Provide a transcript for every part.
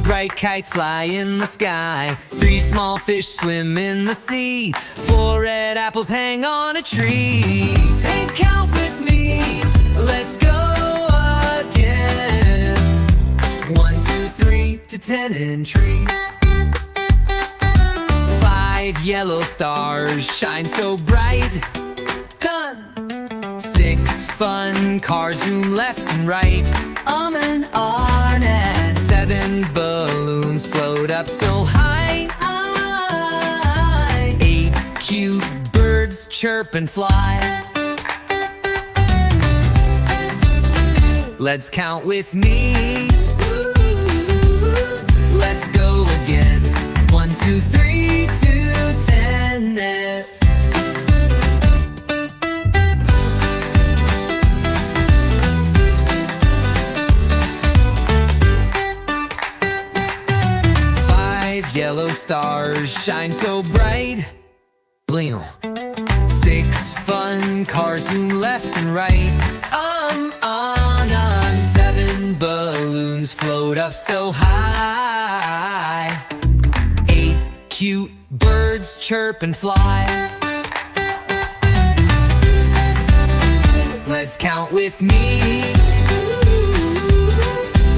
bright kites fly in the sky. 3 small fish swim in the sea. 4 red apples hang on a tree. Hey, count with me, let's go again. 1, 2, 3 to 10 and tree. 5 yellow stars shine so bright. Done! 6 fun cars zoom left and right. And and 7 balloons float up so high. 8 cute birds chirp and fly. Let's count with me. Let's go again. 1, 2, 3 to 10 and 5 yellow stars shine so bright. Bling. 6 fun cars zoom left and right. On. 7 balloons float up so high. 8 cute birds chirp and fly. Let's count with me.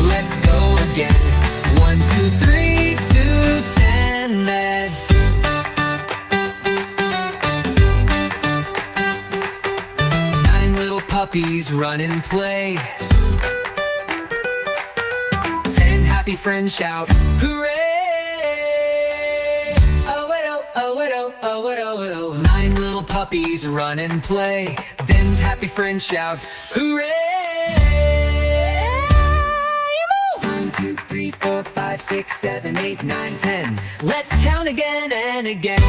Let's go again. 1, 2, 3 to 10 and 9 little puppies run and play. 10 happy friends shout, hooray! Oh, oh, oh, oh, oh. 9 little puppies run and play. 10 happy friends shout, hooray! 1, 2, 3, 4, 5, 6, 7, 8, 9, 10. Let's count again and again.